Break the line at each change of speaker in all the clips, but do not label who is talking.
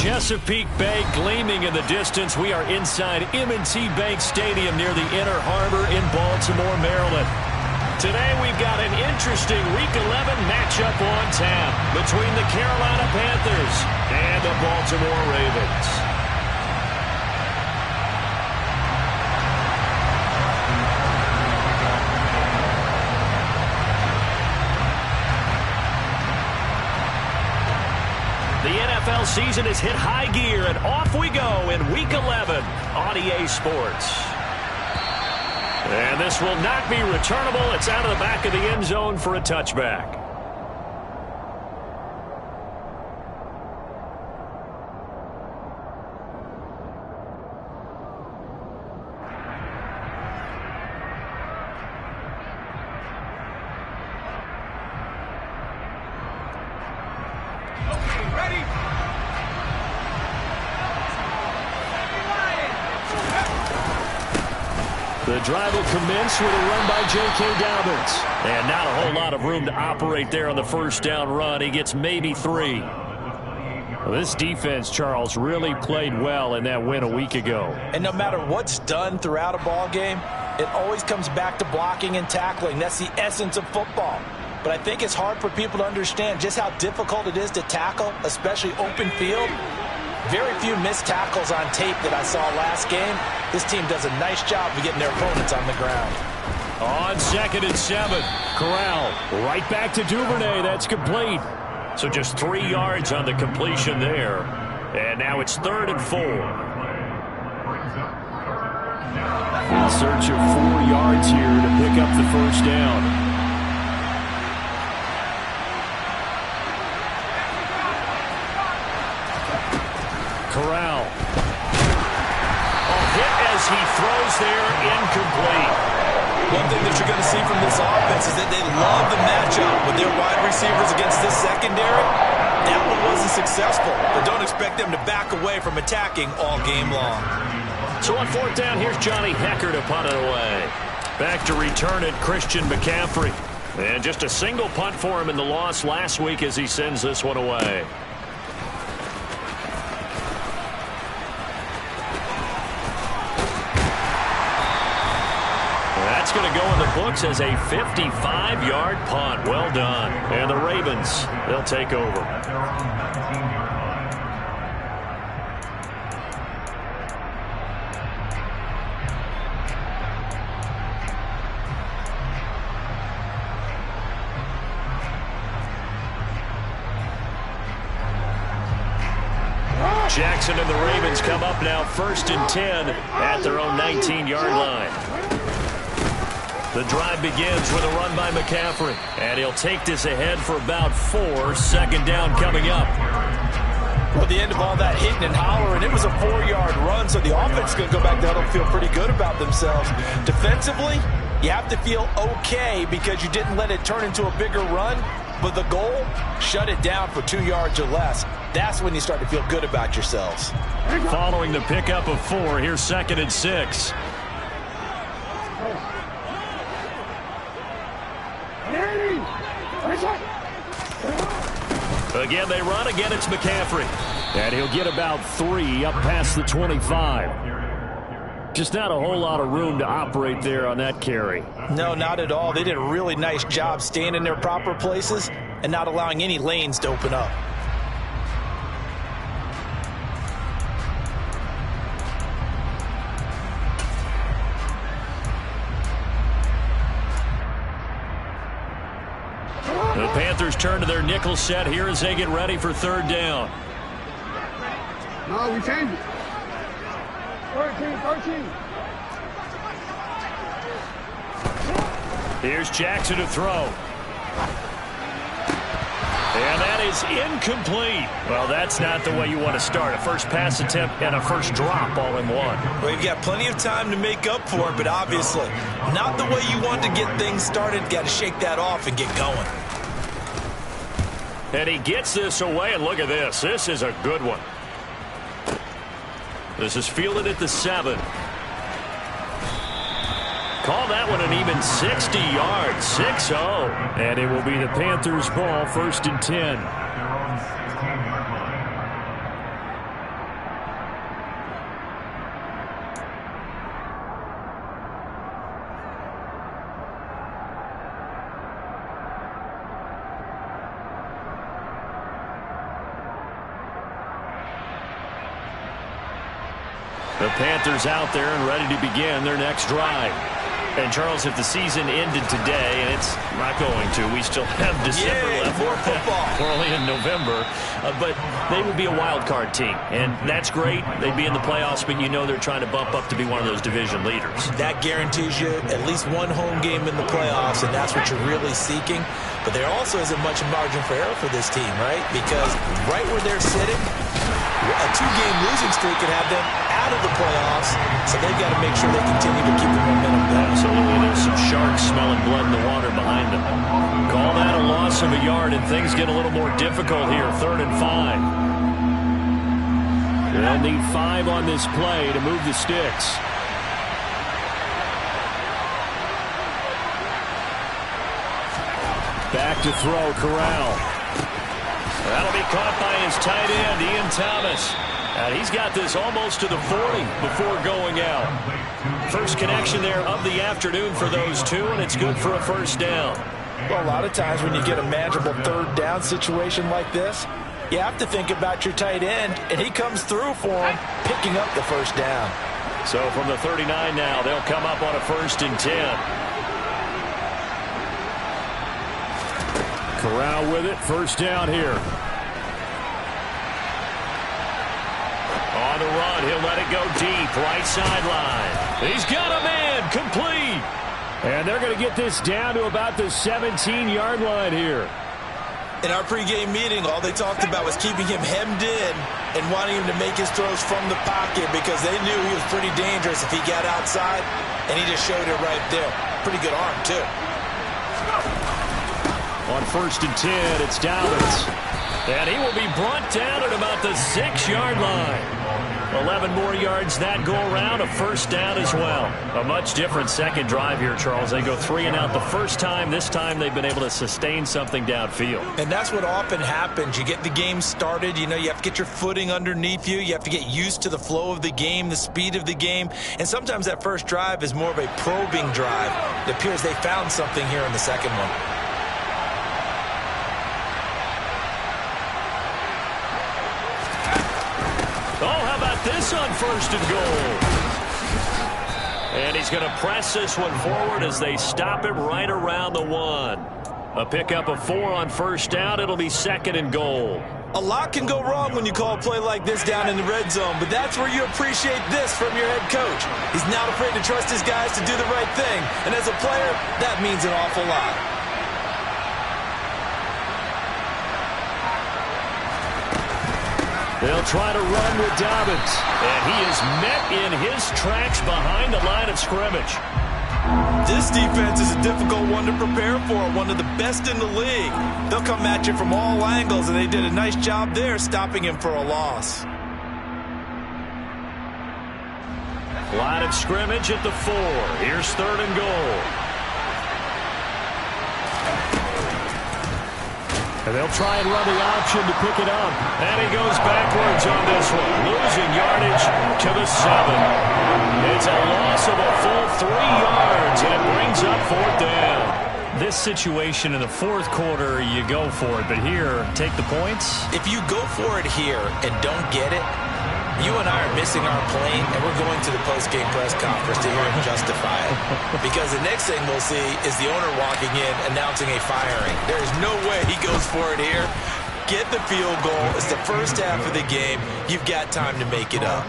Chesapeake Bay gleaming in the distance. We are inside M&T Bank Stadium near the Inner Harbor in Baltimore, Maryland. Today we've got an interesting Week 11 matchup on tap between the Carolina Panthers and the Baltimore Ravens. The NFL season has hit high gear, and off we go in Week 11 on EA Sports. And this will not be returnable. It's out of the back of the end zone for a touchback. The drive will commence with a run by J.K. Dobbins. And not a whole lot of room to operate there on the first down run. He gets maybe 3. Well, this defense, Charles, really played well in that win a week ago.
And no matter what's done throughout a ball game, it always comes back to blocking and tackling. That's the essence of football. But I think it's hard for people to understand just how difficult it is to tackle, especially open field. Very few missed tackles on tape that I saw last game. This team does a nice job of getting their opponents on the ground.
On 2nd and 7, Corral right back to Duvernay. That's complete. So just 3 yards on the completion there. And now it's 3rd and 4. In search of 4 yards here to pick up the first down. Corral. Hit as he throws there, incomplete.
One thing that you're going to see from this offense is that they love the matchup with their wide receivers against this secondary. That one wasn't successful, but don't expect them to back away from attacking all game long.
So on 4th down, here's Johnny Hecker to punt it away. Back to return it, Christian McCaffrey. And just a single punt for him in the loss last week as he sends this one away. That's going to go in the books as a 55-yard punt. Well done. And the Ravens, they'll take over. Jackson and the Ravens come up now 1st and 10 at their own 19-yard line. The drive begins with a run by McCaffrey. And he'll take this ahead for about 4. 2nd down coming up.
Well, the end of all that hitting and hollering, it was a 4-yard run, so the offense is going to go back down and feel pretty good about themselves. Defensively, you have to feel okay because you didn't let it turn into a bigger run. But the goal, shut it down for 2 yards or less. That's when you start to feel good about yourselves.
Following the pickup of 4, here's 2nd and 6. Again, they run. Again, it's McCaffrey. And he'll get about 3 up past the 25. Just not a whole lot of room to operate there on that carry.
No, not at all. They did a really nice job staying in their proper places and not allowing any lanes to open up.
The Panthers turn to their nickel set here as they get ready for 3rd down.
No, we changed it. 13.
Here's Jackson to throw. And that is incomplete. Well, that's not the way you want to start. A first pass attempt and a first drop all in one.
Well, you've got plenty of time to make up for it, but obviously not the way you want to get things started. Got to shake that off and get going.
And he gets this away, and look at this. This is a good one. This is fielded at the 7. Call that one an even 60 yards, 6-0. And it will be the Panthers' ball, 1st and 10. The Panthers out there and ready to begin their next drive. And, Charles, if the season ended today, and it's not going to, we still have December left.
More football.
We're only in November. But they would be a wild card team. And that's great. They'd be in the playoffs, but you know they're trying to bump up to be one of those division leaders.
That guarantees you at least one home game in the playoffs, and that's what you're really seeking. But there also isn't much margin for error for this team, right? Because right where they're sitting, a 2-game losing streak could have them out of the playoffs, so they've got to make sure they continue to keep the momentum going.
Absolutely. There's some sharks smelling blood in the water behind them. Call that a loss of a yard, and things get a little more difficult here. 3rd and 5. They'll need 5 on this play to move the sticks. Back to throw, Corral. That'll be caught by his tight end, Ian Thomas. And he's got this almost to the 40 before going out. First connection there of the afternoon for those two, and it's good for a first down.
Well, a lot of times when you get a manageable 3rd down situation like this, you have to think about your tight end, and he comes through for him, picking up the first down.
So from the 39 now, they'll come up on a 1st and 10. Corral with it, first down here. On the run, he'll let it go deep, right sideline. He's got a man, complete. And they're going to get this down to about the 17-yard line here.
In our pregame meeting, all they talked about was keeping him hemmed in and wanting him to make his throws from the pocket because they knew he was pretty dangerous if he got outside, and he just showed it right there. Pretty good arm, too.
On 1st and 10, it's Dobbins. And he will be brought down at about the 6-yard line. 11 more yards that go around, a first down as well. A much different second drive here, Charles. They go 3 and out the first time. This time they've been able to sustain something downfield.
And that's what often happens. You get the game started. You know, you have to get your footing underneath you. You have to get used to the flow of the game, the speed of the game. And sometimes that first drive is more of a probing drive. It appears they found something here in the second one.
This on 1st and goal. And he's going to press this one forward as they stop him right around the 1. A pickup of 4 on 1st down. It'll be 2nd and goal.
A lot can go wrong when you call a play like this down in the red zone, but that's where you appreciate this from your head coach. He's not afraid to trust his guys to do the right thing, and as a player, that means an awful lot.
They'll try to run with Dobbins. And he is met in his tracks behind the line of scrimmage.
This defense is a difficult one to prepare for, one of the best in the league. They'll come at you from all angles, and they did a nice job there stopping him for a loss.
Line of scrimmage at the 4. Here's 3rd and goal. And they'll try and run the option to pick it up. And he goes backwards on this one. Losing yardage to the 7. It's a loss of a full 3 yards, and it brings up 4th down. This situation in the 4th quarter, you go for it. But here, take the points.
If you go for it here and don't get it, you and I are missing our plane, and we're going to the post-game press conference to hear him justify it. Because the next thing we'll see is the owner walking in announcing a firing. There is no way he goes for it here. Get the field goal. It's the first half of the game. You've got time to make it up.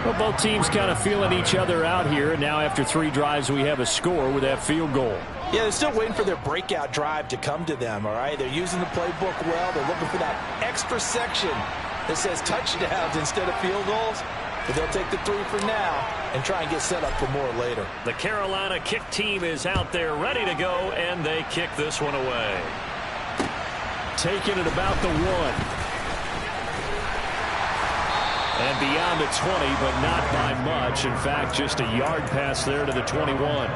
Well, both teams kind of feeling each other out here. Now after 3 drives, we have a score with that field goal.
Yeah, they're still waiting for their breakout drive to come to them, all right? They're using the playbook well. They're looking for that extra section that says touchdowns instead of field goals. But they'll take the 3 for now and try and get set up for more later.
The Carolina kick team is out there ready to go, and they kick this one away. Taking it about the 1. And beyond the 20, but not by much. In fact, just a yard pass there to the 21.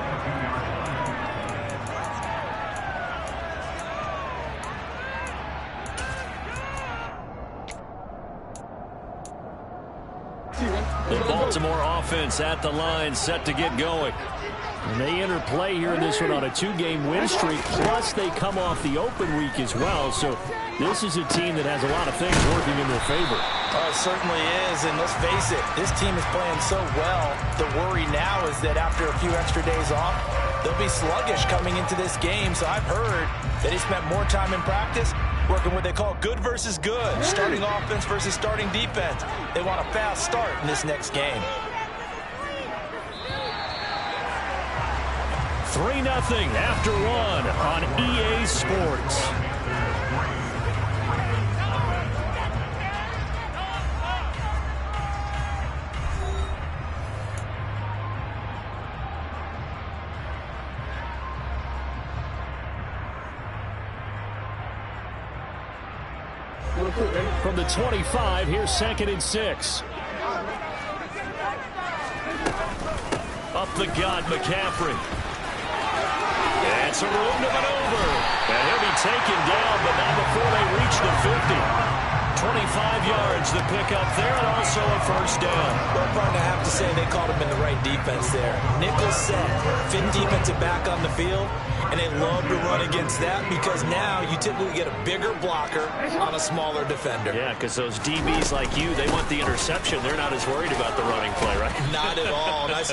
The Baltimore offense at the line, set to get going. And they enter play here in this one on a 2-game win streak, plus they come off the open week as well. So this is a team that has a lot of things working in their favor.
Oh, it certainly is, and let's face it, this team is playing so well. The worry now is that after a few extra days off, they'll be sluggish coming into this game. So I've heard that he spent more time in practice working what they call good versus good, starting offense versus starting defense. They want a fast start in this next game.
3-0 after one on EA Sports. From the 25, here's 2nd and 6. Up the gut, McCaffrey. It's a room to maneuver. And he'll be taken down, but not before they reach the 50. 25 yards to pick up there, and also a first down.
Well, partner, I have to say they called him in the right defense there. Nickel set, fit defensive back on the field, and they love to run against that because now you typically get a bigger blocker on a smaller defender.
Yeah, because those DBs like you, they want the interception. They're not as worried about the running play, right?
Not at all. And I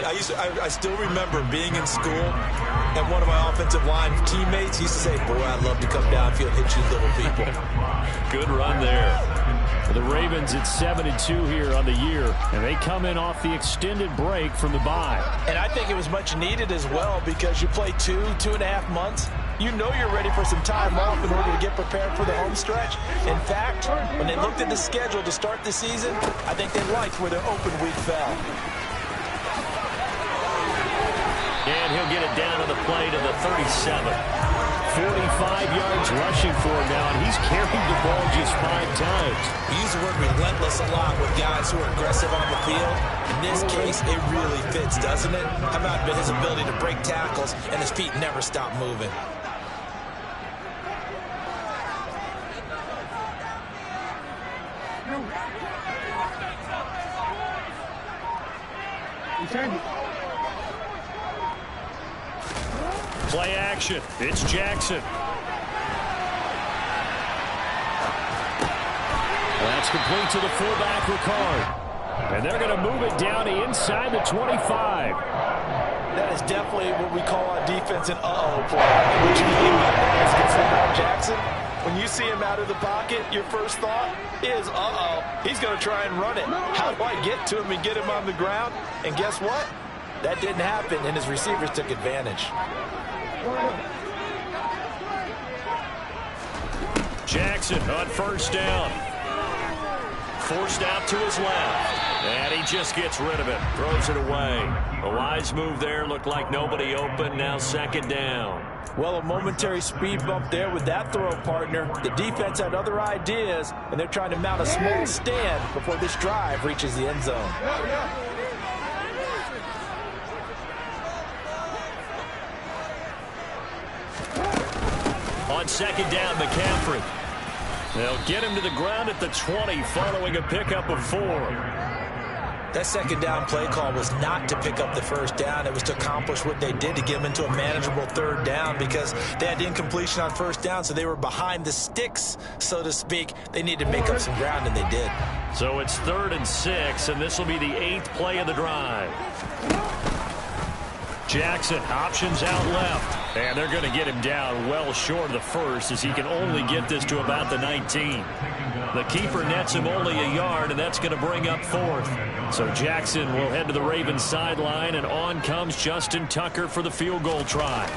still remember being in school, and one of my offensive line teammates used to say, boy, I'd love to come downfield and hit you little people.
Good run there. For the Ravens, it's 7-2 here on the year, and they come in off the extended break from the bye.
And I think it was much needed as well because you play 2.5 months. You know you're ready for some time off in order to get prepared for the home stretch. In fact, when they looked at the schedule to start the season, I think they liked where their open week fell.
And he'll get it down to the play to the 37. 45 yards rushing for him now, and he's carried the ball just 5 times.
We use the word relentless a lot with guys who are aggressive on the field. In this case, it really fits, doesn't it? How about his ability to break tackles, and his feet never stop moving.
Play action. It's Jackson. That's complete to the fullback, Ricard. And they're going to move it down to inside the 25.
That is definitely what we call on defense an uh-oh play. What you mean by that is consider Jackson. When you see him out of the pocket, your first thought is, uh-oh, he's going to try and run it. How do I get to him and get him on the ground? And guess what? That didn't happen, and his receivers took advantage.
Jackson on first down. Forced out to his left. And he just gets rid of it. Throws it away. A wise move there. Looked like nobody open. Now 2nd down.
Well, a momentary speed bump there with that throw, partner. The defense had other ideas, and they're trying to mount a small stand before this drive reaches the end zone.
On 2nd down, McCaffrey. They'll get him to the ground at the 20 following a pickup of 4.
That 2nd down play call was not to pick up the first down. It was to accomplish what they did to get them into a manageable 3rd down because they had incompletion on first down, so they were behind the sticks, so to speak. They needed to make up some ground, and they did.
So it's 3rd and 6, and this will be the 8th play of the drive. Jackson, options out left. And they're going to get him down well short of the first as he can only get this to about the 19. The keeper nets him only a yard, and that's going to bring up 4th. So Jackson will head to the Ravens sideline, and on comes Justin Tucker for the field goal try.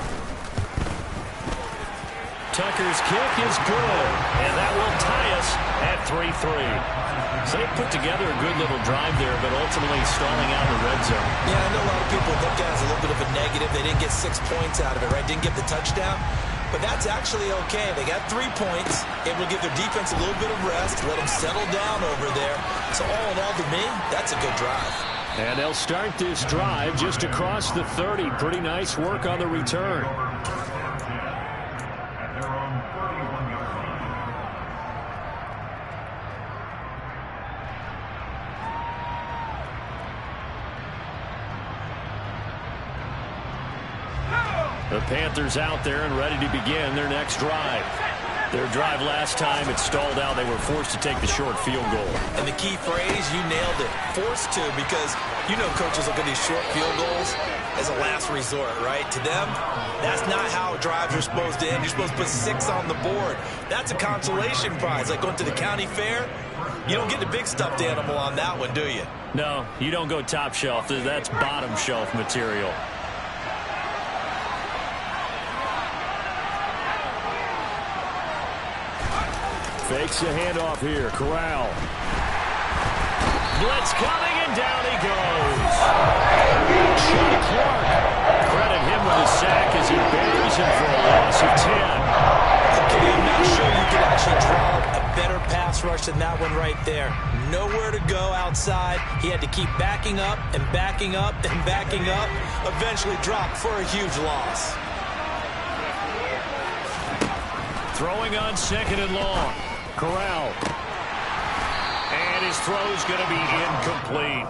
Tucker's kick is good, and that will tie us at 3-3. So they put together a good little drive there, but ultimately stalling out in the red zone.
Yeah, I know a lot of people look at it as a little bit of a negative. They didn't get 6 points out of it, right? Didn't get the touchdown. But that's actually okay. They got 3 points. It will give their defense a little bit of rest, let them settle down over there. So all in all, to me, that's a good drive.
And they'll start this drive just across the 30. Pretty nice work on the return. The Panthers out there and ready to begin their next drive. Their drive last time, it stalled out. They were forced to take the short field goal.
And the key phrase, you nailed it, forced to, because you know coaches look at these short field goals as a last resort, right? To them, that's not how drives are supposed to end. You're supposed to put 6 on the board. That's a consolation prize, like going to the county fair. You don't get the big stuffed animal on that one, do you?
No, you don't go top shelf. That's bottom shelf material. Fakes a handoff here. Corral. Blitz coming, and down he goes. Sean Clark. Credit him with a sack as he buries him for a loss of 10.
Okay, I'm not sure you could actually draw a better pass rush than that one right there. Nowhere to go outside. He had to keep backing up and backing up and backing up. Eventually dropped for a huge loss.
Throwing on 2nd and long. Corral. And his throw's going to be incomplete.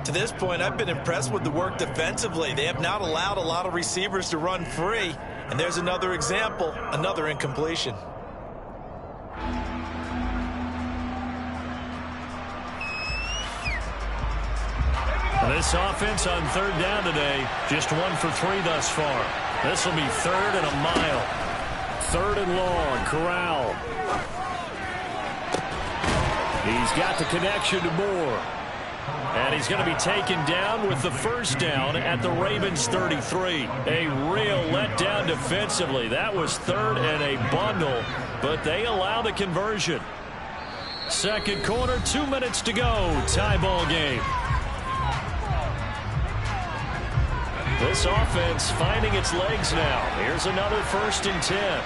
To this point, I've been impressed with the work defensively. They have not allowed a lot of receivers to run free. And there's another example, another incompletion.
This offense on 3rd down today, just 1 for 3 thus far. This will be 3rd and a mile. 3rd and long. Corral. He's got the connection to Moore. And he's going to be taken down with the 1st down at the Ravens 33. A real letdown defensively. That was 3rd and a bundle, but they allow the conversion. 2nd quarter, 2 minutes to go. Tie ball game. This offense finding its legs now. Here's another 1st and 10.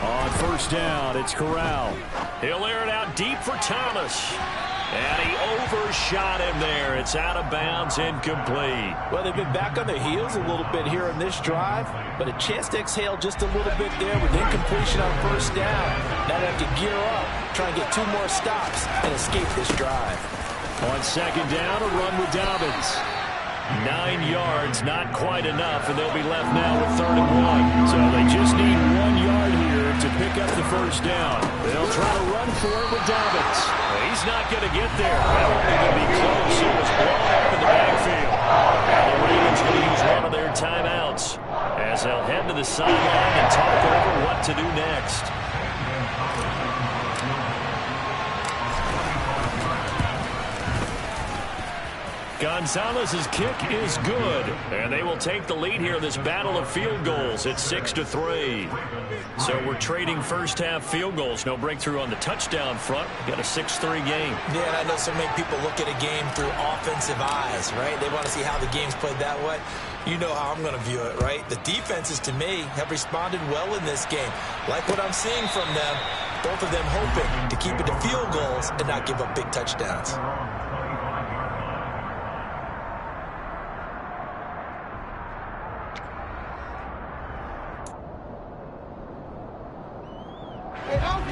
On 1st down, it's Corral. He'll air it out deep for Thomas. And he overshot him there. It's out of bounds, incomplete.
Well, they've been back on their heels a little bit here in this drive, but a chance to exhale just a little bit there with incompletion on 1st down. Now they have to gear up, try and get 2 more stops and escape this drive.
On 2nd down, a run with Dobbins. 9 yards, not quite enough, and they'll be left now with 3rd and 1. So they just need 1 yard here to pick up the 1st down. They'll try to run for it with Dobbins. He's not going to get there. That won't even be close. He was blown up in the backfield. And the Ravens going to use one of their timeouts as they'll head to the sideline and talk over what to do next. Gonzalez's kick is good, and they will take the lead here in this battle of field goals. It's 6-3. So we're trading 1st half field goals. No breakthrough on the touchdown front. Got a 6-3 game.
Yeah, and I know so many people look at a game through offensive eyes, right? They want to see how the game's played that way. You know how I'm going to view it, right? The defenses, to me, have responded well in this game. Like what I'm seeing from them, both of them hoping to keep it to field goals and not give up big touchdowns.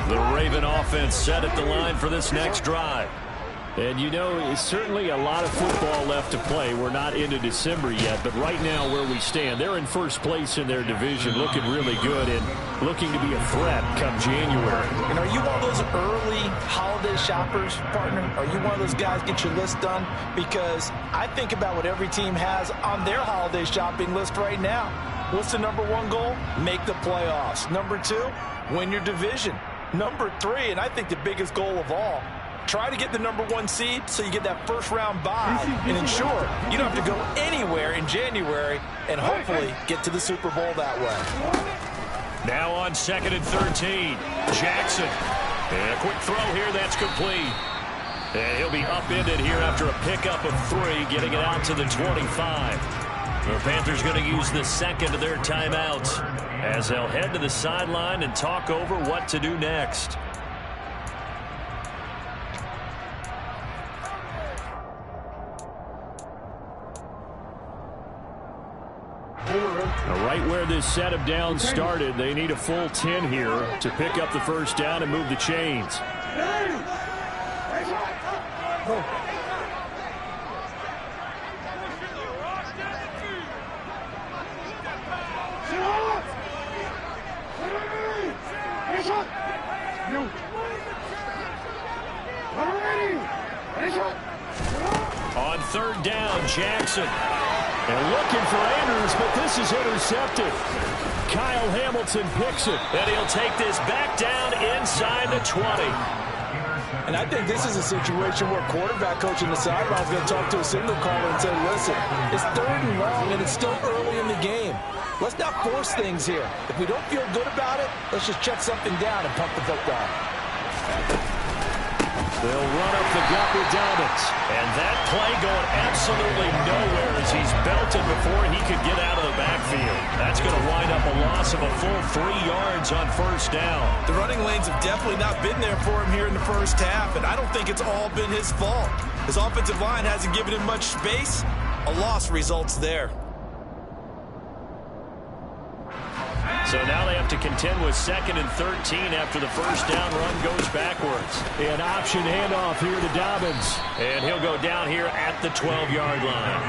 The Raven offense set at the line for this next drive. And you know, it's certainly a lot of football left to play. We're not into December yet, but right now where we stand, they're in 1st place in their division, looking really good and looking to be a threat come January.
And are you one of those early holiday shoppers, partner? Are you one of those guys get your list done? Because I think about what every team has on their holiday shopping list right now. What's the number 1 goal? Make the playoffs. Number 2, win your division. Number 3, and I think the biggest goal of all, try to get the number 1 seed so you get that 1st round bye and ensure you don't have to go anywhere in January and hopefully get to the Super Bowl that way.
Now on 2nd and 13, Jackson. And a quick throw here, that's complete. And he'll be upended here after a pickup of 3, getting it out to the 25. The Panthers going to use the 2nd of their timeouts as they'll head to the sideline and talk over what to do next. Right where this set of downs started, they need a full 10 here to pick up the 1st down and move the chains. On third down, Jackson. And looking for Andrews, but this is intercepted. Kyle Hamilton picks it, and he'll take this back down inside the 20.
And I think this is a situation where quarterback coach in the sideline is going to talk to a signal caller and say, listen, it's 3rd and long, and it's still early in the game. Let's not force things here. If we don't feel good about it, let's just check something down and pump the football.
They'll run up the gut with Dobbins. And that play going absolutely nowhere as he's belted before he could get out of the backfield. That's going to wind up a loss of a full 3 yards on first down.
The running lanes have definitely not been there for him here in the first half, and I don't think it's all been his fault. His offensive line hasn't given him much space. A loss results there.
So now they have to contend with 2nd and 13 after the first down run goes backwards. An option handoff here to Dobbins. And he'll go down here at the 12-yard line.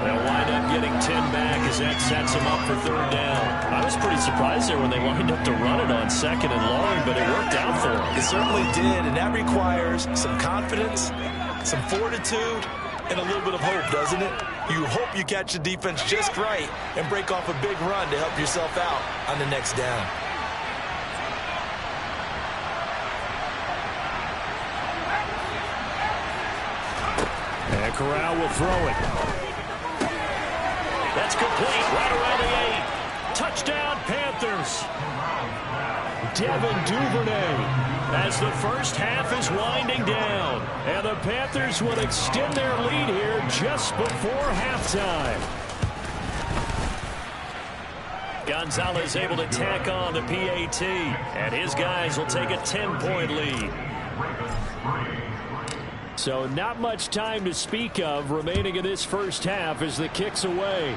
They'll wind up getting 10 back as that sets them up for 3rd down. I was pretty surprised there when they lined up to run it on 2nd and long, but it worked out for them.
It certainly did, and that requires some confidence, some fortitude, and a little bit of hope, doesn't it? You hope you catch the defense just right and break off a big run to help yourself out on the next down.
And Corral will throw it. That's complete right around the 8. Touchdown, Panthers. Devin Duvernay as the first half is winding down. And the Panthers will extend their lead here just before halftime. Gonzalez able to tack on the PAT. And his guys will take a 10-point lead. So not much time to speak of remaining in this first half as the kick's away.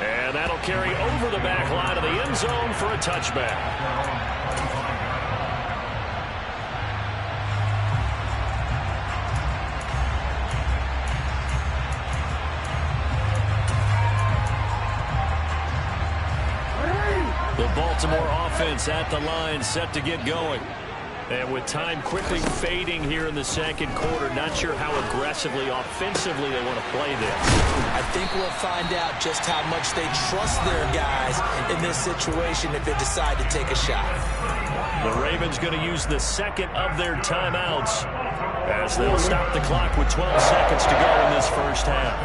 And that'll carry over the back line of the end zone for a touchback. The Baltimore offense at the line set to get going. And with time quickly fading here in the second quarter, not sure how aggressively, offensively they want to play this.
I think we'll find out just how much they trust their guys in this situation if they decide to take a shot.
The Ravens going to use the second of their timeouts as they'll stop the clock with 12 seconds to go in this first half.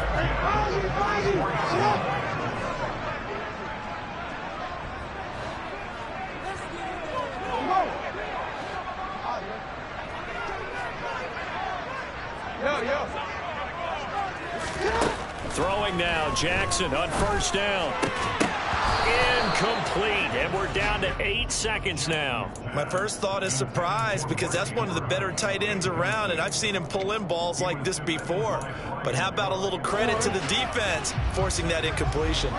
Throwing now, Jackson on first down. Incomplete, and we're down to 8 seconds now.
My first thought is surprise because that's one of the better tight ends around, and I've seen him pull in balls like this before. But how about a little credit to the defense forcing that incompletion?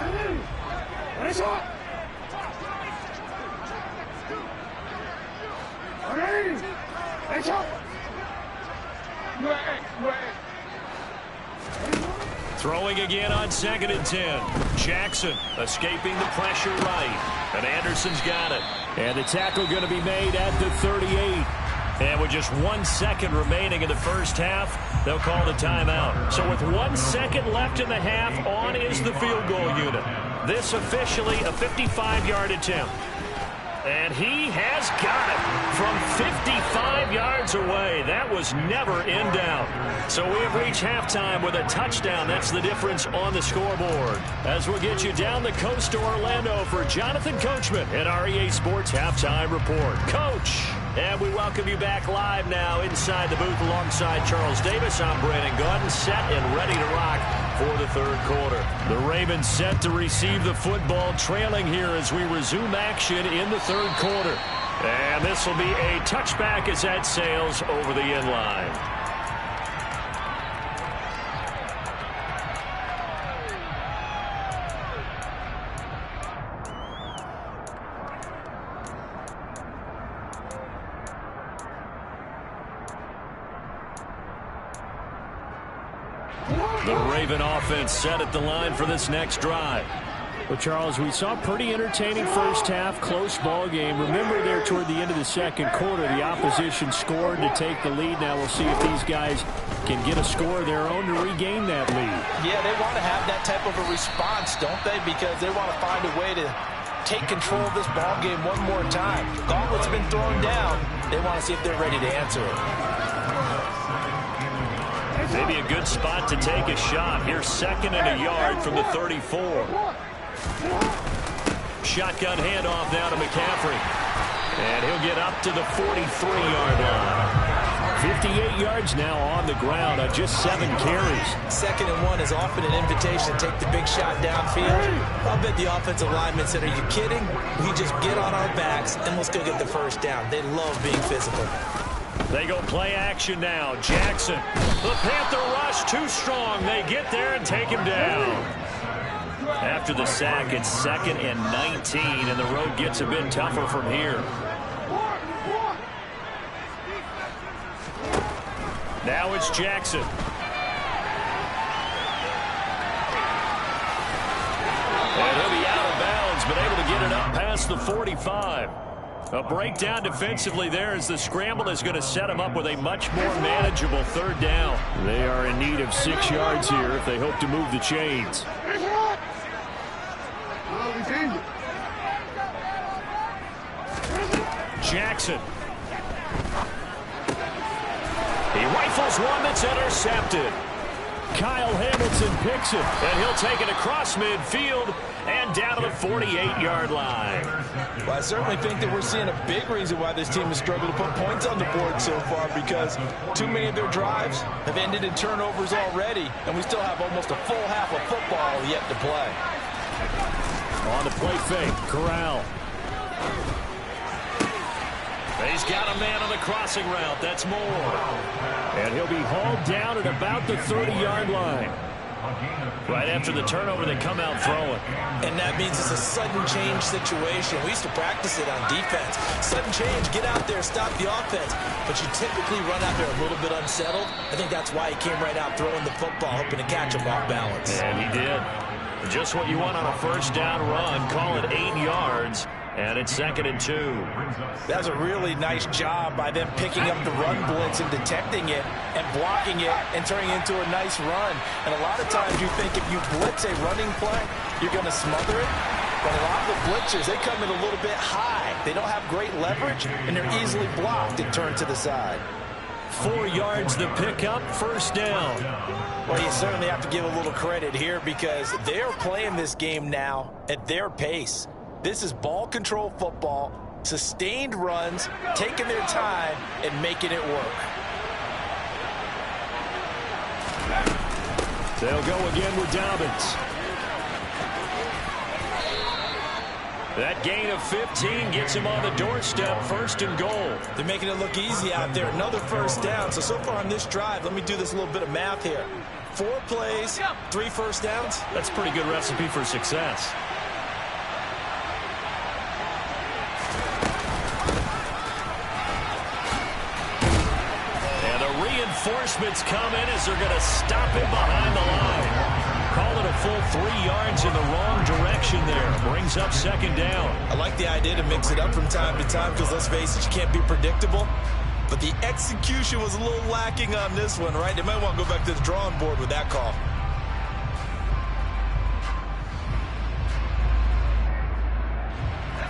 Throwing again on 2nd and 10. Jackson escaping the pressure right. And Anderson's got it. And the tackle going to be made at the 38. And with just 1 second remaining in the first half, they'll call the timeout. So with 1 second left in the half, on is the field goal unit. This officially a 55-yard attempt. And he has got it from 55 yards away. That was never in doubt. So we have reached halftime with a touchdown. That's the difference on the scoreboard. As we'll get you down the coast to Orlando for Jonathan Coachman at our EA Sports Halftime Report. Coach, and we welcome you back live now inside the booth alongside Charles Davis. I'm Brandon Gaudin, set and ready to rock for the third quarter. The Ravens set to receive the football, trailing here as we resume action in the third quarter. And this will be a touchback as that sails over the end line. The Raven offense set at the line for this next drive. Well, Charles, we saw a pretty entertaining first half, close ball game. Remember there toward the end of the second quarter, the opposition scored to take the lead. Now we'll see if these guys can get a score of their own to regain that lead.
Yeah, they want to have that type of a response, don't they? Because they want to find a way to take control of this ball game one more time. Gauntlet's been thrown down. They want to see if they're ready to answer it.
Maybe a good spot to take a shot. Here's 2nd and a yard from the 34. Shotgun handoff now to McCaffrey. And he'll get up to the 43-yard line. 58 yards now on the ground on just 7 carries.
2nd and 1 is often an invitation to take the big shot downfield. I'll bet the offensive lineman said, "Are you kidding? We just get on our backs and we'll still get the first down." They love being physical.
They go play action now. Jackson. The Panther rush too strong. They get there and take him down. After the sack, it's 2nd and 19, and the road gets a bit tougher from here. Now it's Jackson. And he'll be out of bounds, but able to get it up past the 45. A breakdown defensively there as the scramble is going to set him up with a much more manageable 3rd down. They are in need of 6 yards here if they hope to move the chains. Jackson. He rifles one that's intercepted. Kyle Hamilton picks it, and he'll take it across midfield and down to the 48-yard line.
Well, I certainly think that we're seeing a big reason why this team has struggled to put points on the board so far, because too many of their drives have ended in turnovers already, and we still have almost a full half of football yet to play.
On the play fake, Corral. He's got a man on the crossing route. That's Moore. And he'll be hauled down at about the 30-yard line. Right after the turnover, they come out throwing.
And that means it's a sudden change situation. We used to practice it on defense. Sudden change, get out there, stop the offense. But you typically run out there a little bit unsettled. I think that's why he came right out throwing the football, hoping to catch him off balance.
And he did. Just what you want on a first down run. Call it 8 yards. And it's 2nd and 2.
That was a really nice job by them picking up the run blitz and detecting it and blocking it and turning it into a nice run. And a lot of times you think if you blitz a running play, you're going to smother it. But a lot of the blitzers, they come in a little bit high. They don't have great leverage, and they're easily blocked and turned to the side.
4 yards the pickup, first down.
Well, you certainly have to give a little credit here because they're playing this game now at their pace. This is ball control football, sustained runs, taking their time, and making it work.
They'll go again with Dobbins. That gain of 15 gets him on the doorstep, 1st and goal.
They're making it look easy out there. Another first down. So far on this drive, let me do this little bit of math here. 4 plays, 3 first downs.
That's a pretty good recipe for success. Reinforcements come in as they're going to stop him behind the line. Call it a full 3 yards in the wrong direction there. Brings up 2nd down.
I like the idea to mix it up from time to time because, let's face it, you can't be predictable. But the execution was a little lacking on this one, right? They might want to go back to the drawing board with that call.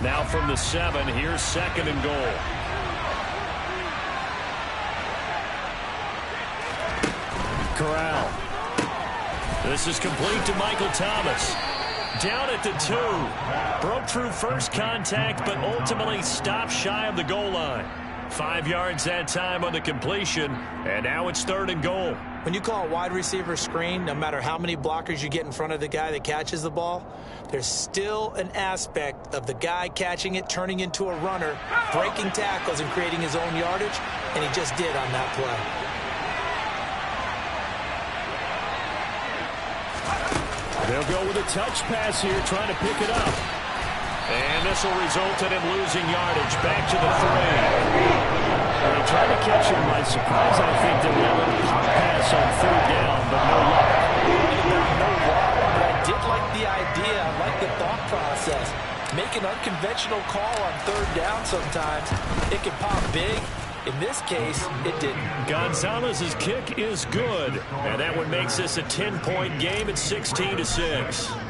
Now from the 7, here's 2nd and goal. Corral. This is complete to Michael Thomas. Down at the 2. Broke through first contact, but ultimately stopped shy of the goal line. 5 yards that time on the completion, and now it's 3rd and goal.
When you call a wide receiver screen, no matter how many blockers you get in front of the guy that catches the ball, there's still an aspect of the guy catching it, turning into a runner, breaking tackles and creating his own yardage, and he just did on that play.
They'll go with a touch pass here, trying to pick it up. And this will result in him losing yardage. Back to the 3. They tried to catch him by surprise, I think, to be a little pop pass on 3rd down, but no luck.
No luck, but I did like the idea. I like the thought make an unconventional call on third down sometimes. It can pop big. In this case, it didn't.
Gonzalez's kick is good. And that one makes this a 10-point game at 16-6.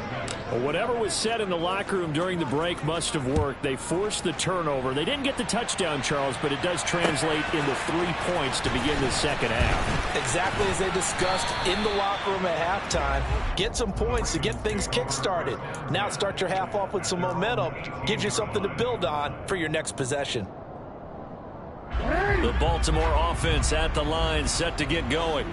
Well, whatever was said in the locker room during the break must have worked. They forced the turnover. They didn't get the touchdown, Charles, but it does translate into 3 points to begin the second half.
Exactly as they discussed in the locker room at halftime. Get some points to get things kick-started. Now start your half off with some momentum. Gives you something to build on for your next possession.
The Baltimore offense at the line, set to get going.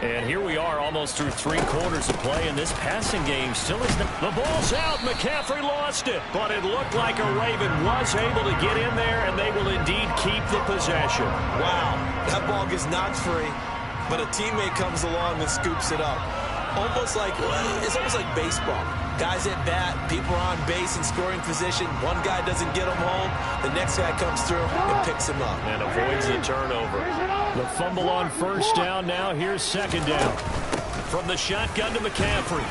And here we are almost through 3 quarters of play, and this passing game still is the ball's out. McCaffrey lost it, but it looked like a Raven was able to get in there, and they will indeed keep the possession.
Wow, that ball gets knocked free, but a teammate comes along and scoops it up. It's almost like baseball. Guys at bat, people are on base in scoring position. One guy doesn't get him home. The next guy comes through and picks him up.
And avoids the turnover. The fumble on first down now. Here's second down. From the shotgun to McCaffrey.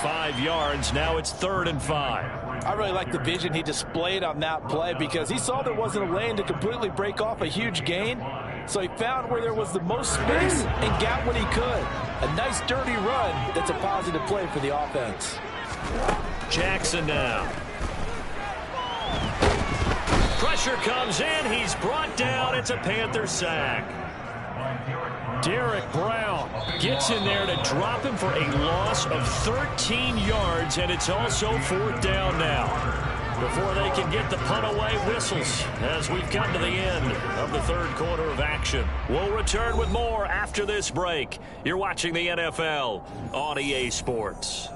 5 yards. Now it's 3rd and 5.
I really like the vision he displayed on that play because he saw there wasn't a lane to completely break off a huge gain. So he found where there was the most space and got what he could. A nice dirty run that's a positive play for the offense.
Jackson now. Pressure comes in. He's brought down. It's a Panther sack. Derek Brown gets in there to drop him for a loss of 13 yards, and it's also 4th down now. Before they can get the punt away, whistles as we've come to the end of the 3rd quarter of action. We'll return with more after this break. You're watching the NFL on EA Sports.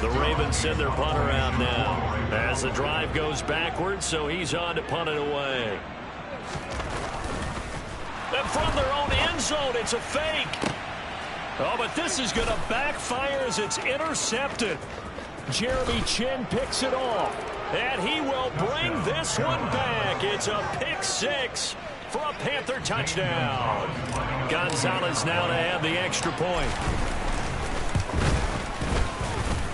The Ravens send their punter out now as the drive goes backwards, so he's on to punt it away. And from their own end zone, it's a fake. Oh, but this is going to backfire as it's intercepted. Jeremy Chin picks it off, and he will bring this one back. It's a pick 6 for a Panther touchdown. Gonzalez now to add the extra point.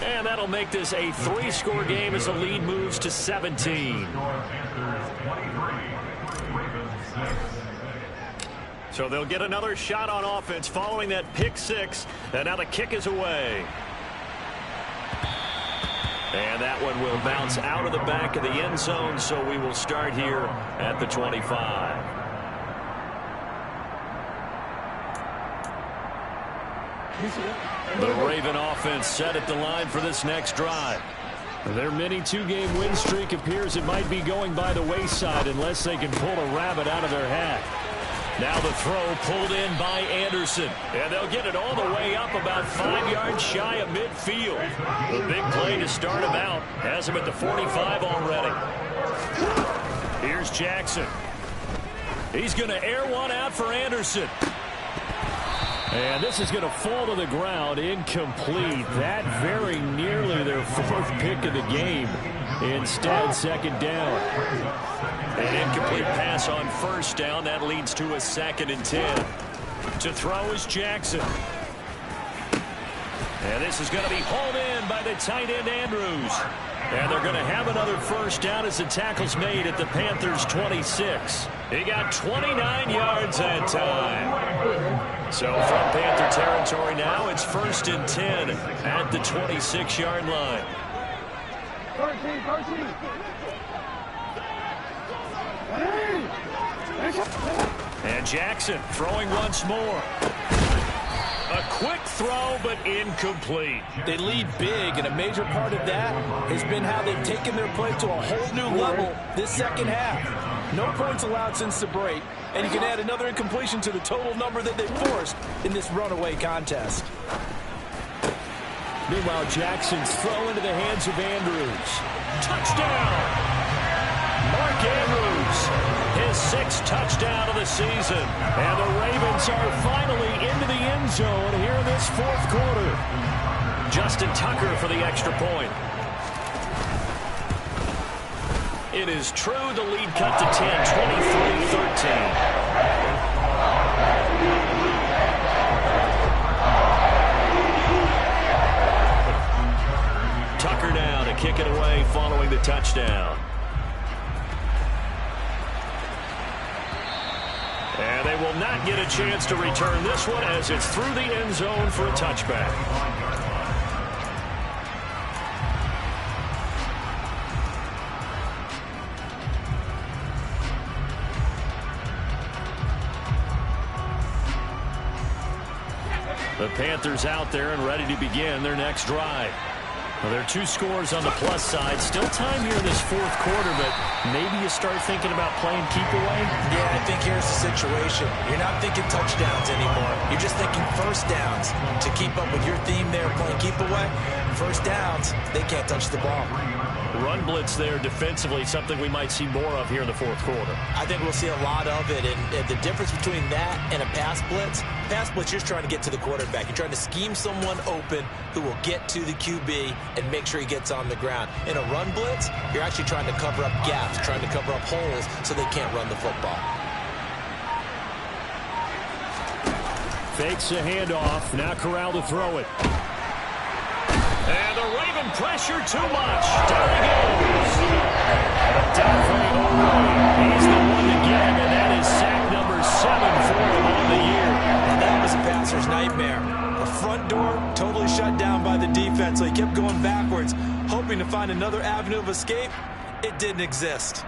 And that'll make this a 3-score game as the lead moves to 17. So they'll get another shot on offense following that pick 6. And now the kick is away. And that one will bounce out of the back of the end zone, so we will start here at the 25. The Raven offense set at the line for this next drive. Their mini 2-game win streak appears it might be going by the wayside unless they can pull a rabbit out of their hat. Now the throw pulled in by Anderson. And they'll get it all the way up about 5 yards shy of midfield. The big play to start him out has him at the 45 already. Here's Jackson. He's going to air one out for Anderson. And this is going to fall to the ground, incomplete. That very nearly their 4th pick of the game. Instead, second down. An incomplete pass on first down. That leads to a 2nd and 10. To throw is Jackson. And this is going to be hauled in by the tight end Andrews. And they're going to have another first down as the tackle's made at the Panthers 26. He got 29 yards that time. So from Panther territory now, it's 1st and 10 at the 26-yard line. And Jackson throwing once more. A quick throw, but incomplete.
They lead big, and a major part of that has been how they've taken their play to a whole new level this second half. No points allowed since the break, and you can add another incompletion to the total number that they forced in this runaway contest.
Meanwhile, Jackson's throw into the hands of Andrews. Touchdown! Mark Andrews. His 6th touchdown of the season. And the Ravens are finally into the end zone here in this 4th quarter. Justin Tucker for the extra point. It is true. The lead cut to 10, 23-13. Tucker down to kick it away following the touchdown. And they will not get a chance to return this one as it's through the end zone for a touchback. The Panthers out there and ready to begin their next drive. Well, there are 2 scores on the plus side. Still time here in this fourth quarter, but maybe you start thinking about playing keep away?
Yeah, I think here's the situation. You're not thinking touchdowns anymore. You're just thinking first downs. To keep up with your theme there, playing keep away, first downs, they can't touch the ball.
Run blitz there defensively, something we might see more of here in the fourth quarter.
I think we'll see a lot of it, and the difference between that and a pass blitz, you're just trying to get to the quarterback. You're trying to scheme someone open who will get to the QB and make sure he gets on the ground. In a run blitz, you're actually trying to cover up gaps, trying to cover up holes so they can't run the football.
Fakes a handoff. Now Corral to throw it. And the Raven pressure too much. Down he goes. He's the one to get him, and that is sack number 7 for him on the year.
And that was a passer's nightmare. The front door totally shut down by the defense, so he kept going backwards, hoping to find another avenue of escape. It didn't exist.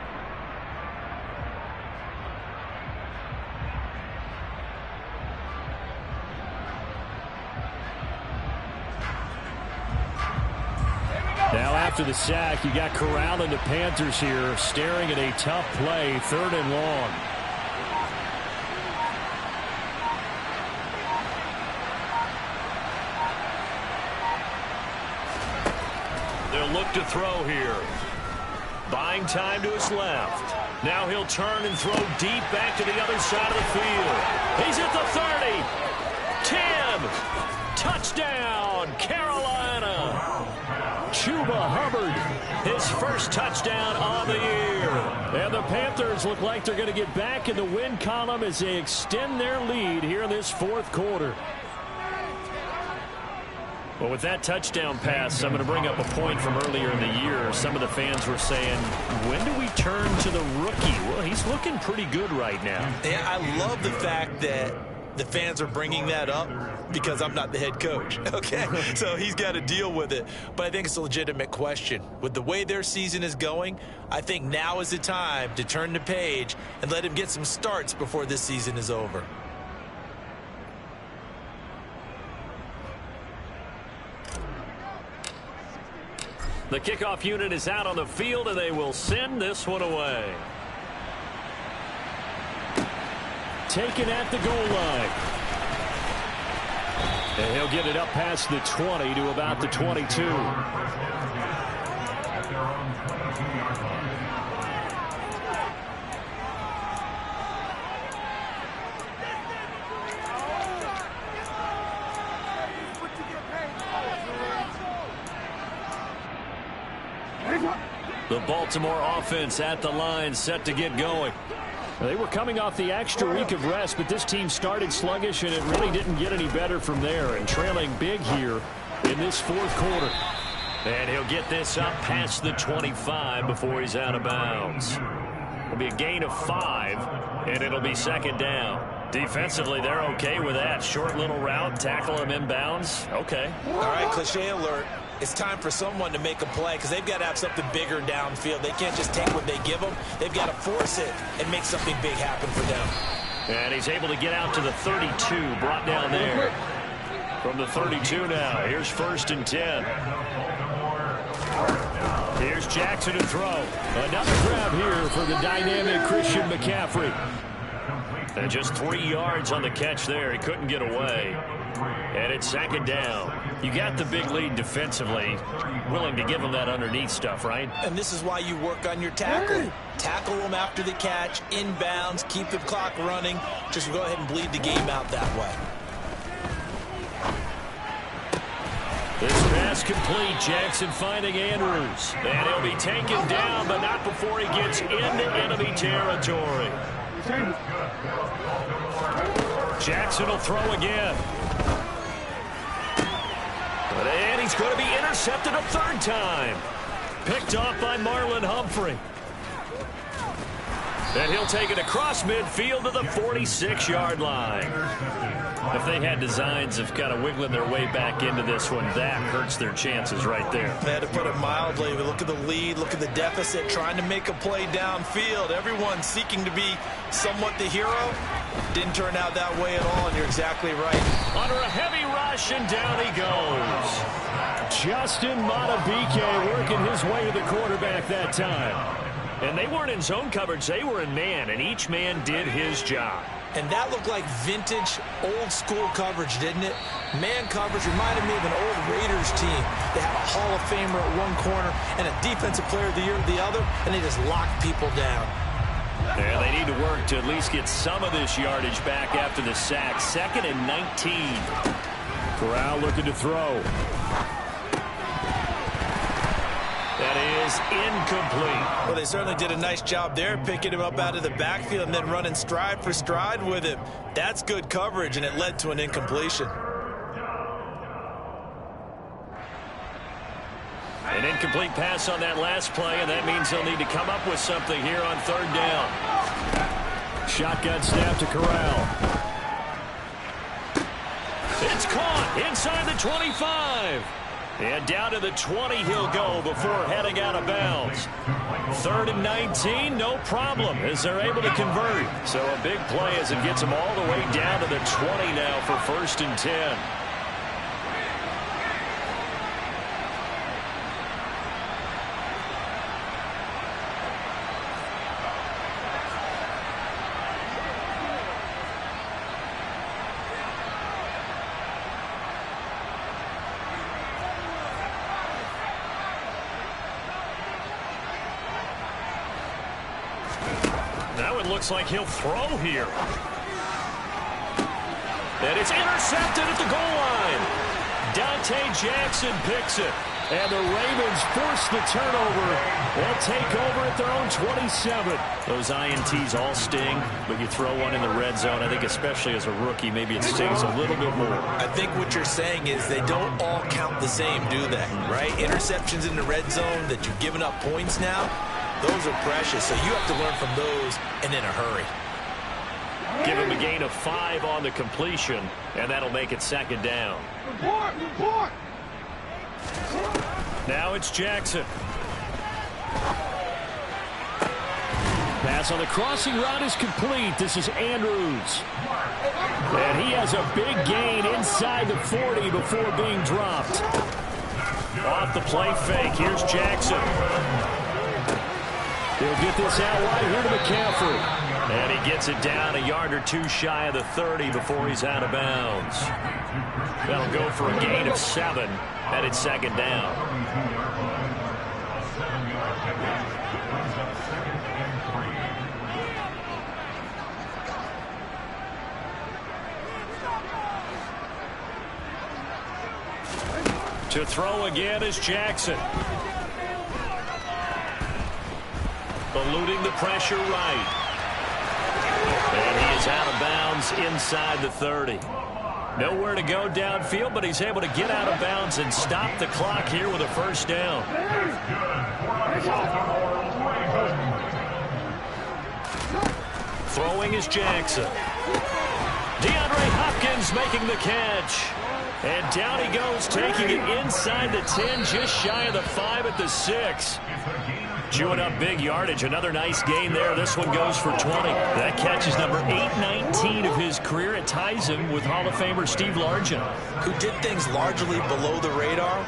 Now after the sack, you got Corral and the Panthers here staring at a tough play, 3rd and long. They'll look to throw here. Buying time to his left. Now he'll turn and throw deep back to the other side of the field. He's at the 30. 10. Touchdown, Carolina. Chuba Hubbard, his first touchdown on the year. And the Panthers look like they're going to get back in the win column as they extend their lead here in this fourth quarter. Well, with that touchdown pass, I'm going to bring up a point from earlier in the year. Some of the fans were saying, when do we turn to the rookie? Well, he's looking pretty good right now.
Yeah, I love the fact that the fans are bringing that up because I'm not the head coach, okay? So he's got to deal with it. But I think it's a legitimate question. With the way their season is going, I think now is the time to turn the page and let him get some starts before this season is over.
The kickoff unit is out on the field, and they will send this one away. Taken at the goal line. And he'll get it up past the 20 to about the 22. The Baltimore offense at the line, set to get going. They were coming off the extra week of rest, but this team started sluggish, and it really didn't get any better from there. And trailing big here in this fourth quarter. And he'll get this up past the 25 before he's out of bounds. It'll be a gain of 5, and it'll be second down. Defensively, they're okay with that. Short little route, tackle him inbounds. Okay.
All right, cliche alert. It's time for someone to make a play because they've got to have something bigger downfield. They can't just take what they give them. They've got to force it and make something big happen for them.
And he's able to get out to the 32, brought down there. From the 32 now, here's 1st and 10. Here's Jackson to throw. Another grab here for the dynamic Christian McCaffrey. And just 3 yards on the catch there. He couldn't get away. And it's second down. You got the big lead defensively. Willing to give them that underneath stuff, right?
And this is why you work on your tackle. Tackle them after the catch, inbounds, keep the clock running. Just go ahead and bleed the game out that way.
This pass complete. Jackson finding Andrews. And he'll be taken down, but not before he gets into enemy territory. Jackson will throw again. And he's going to be intercepted a third time. Picked off by Marlon Humphrey. And he'll take it across midfield to the 46-yard line. If they had designs of kind of wiggling their way back into this one, that hurts their chances right there.
They had to put it mildly. But look at the lead, look at the deficit, trying to make a play downfield. Everyone seeking to be somewhat the hero. Didn't turn out that way at all, and you're exactly right.
Under a heavy rush, and down he goes. Justin Matabike working his way to the quarterback that time. And they weren't in zone coverage, they were in man, and each man did his job.
And that looked like vintage, old-school coverage, didn't it? Man coverage reminded me of an old Raiders team. They had a Hall of Famer at one corner and a Defensive Player of the Year at the other, and they just locked people down.
Yeah, they need to work to at least get some of this yardage back after the sack. 2nd and 19. Corral looking to throw. That is incomplete.
Well, they certainly did a nice job there, picking him up out of the backfield and then running stride for stride with him. That's good coverage, and it led to an incompletion.
An incomplete pass on that last play, and that means they'll need to come up with something here on 3rd down. Shotgun snap to Corral. It's caught inside the 25. And down to the 20 he'll go before heading out of bounds. 3rd and 19, no problem as they're able to convert. So a big play as it gets them all the way down to the 20 now for 1st and 10. Now it looks like he'll throw here. And it's intercepted at the goal line. Dante Jackson picks it. And the Ravens force the turnover. They'll take over at their own 27. Those INTs all sting, but you throw one in the red zone. I think especially as a rookie, maybe it stings a little bit more.
I think what you're saying is they don't all count the same, do they? Right? Interceptions in the red zone that you've given up points now. Those are precious, so you have to learn from those and in a hurry.
Give him a gain of 5 on the completion, and that'll make it 2nd down. Now it's Jackson. Pass on the crossing route is complete. This is Andrews. And he has a big gain inside the 40 before being dropped. Off the play fake, here's Jackson. He'll get this out wide here to McCaffrey. And he gets it down a yard or two shy of the 30 before he's out of bounds. That'll go for a gain of 7, and it's 2nd down. To throw again is Jackson. Eluding the pressure right. And he is out of bounds inside the 30. Nowhere to go downfield, but he's able to get out of bounds and stop the clock here with a 1st down. Throwing is Jackson. DeAndre Hopkins making the catch. And down he goes, taking it inside the 10, just shy of the 5 at the 6. Chewing up big yardage. Another nice gain there. This one goes for 20. That catch is number 819 of his career. It ties him with Hall of Famer Steve Largent,
who did things largely below the radar.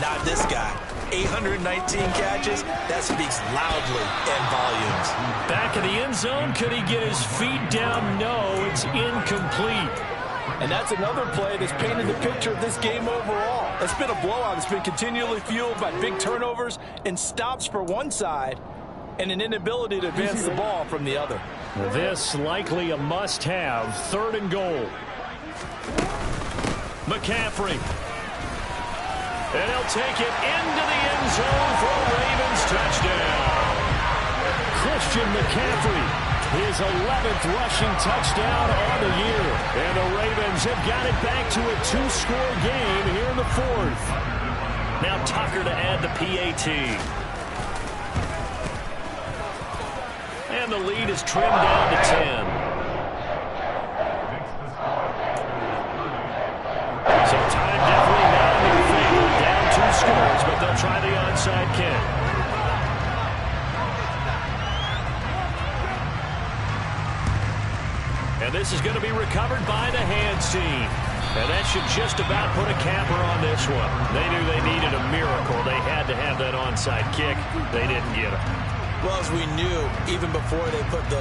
Not this guy. 819 catches. That speaks loudly in volumes.
Back in the end zone. Could he get his feet down? No, it's incomplete.
And that's another play that's painted the picture of this game overall. It's been a blowout. It's been continually fueled by big turnovers and stops for one side and an inability to advance the ball from the other.
This likely a must-have. 3rd and goal. McCaffrey. And he'll take it into the end zone for a Ravens touchdown. Christian McCaffrey, his 11th rushing touchdown on the year. And the Ravens have got it back to a 2-score game here in the 4th. Now Tucker to add the PAT. And the lead is trimmed down to 10. So time definitely not in their favor. Down 2 scores, but they'll try the onside kick. And this is going to be recovered by the hands team. And that should just about put a capper on this one. They knew they needed a miracle. They had to have that onside kick. They didn't get it.
Well, as we knew, even before they put the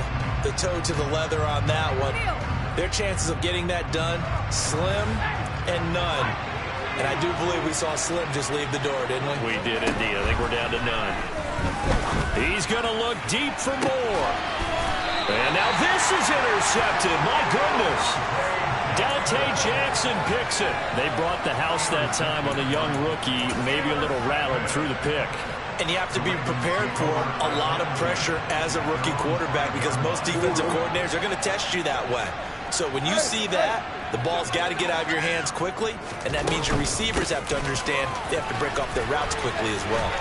toe to the leather on that one, their chances of getting that done, slim and none. And I do believe we saw Slim just leave the door, didn't we?
We did indeed. I think we're down to none. He's going to look deep for more. And now this is intercepted. My goodness. Dante Jackson picks it. They brought the house that time on the young rookie, maybe a little rattled through the pick.
And you have to be prepared for a lot of pressure as a rookie quarterback because most defensive coordinators are going to test you that way. So when you see that, the ball's got to get out of your hands quickly, and that means your receivers have to understand they have to break off their routes quickly as well.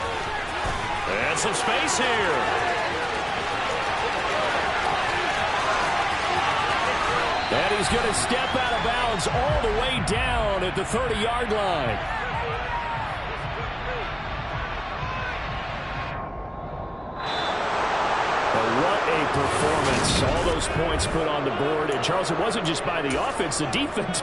And some space here. And he's going to step out of bounds all the way down at the 30-yard line. What a performance. All those points put on the board. And, Charles, it wasn't just by the offense. The defense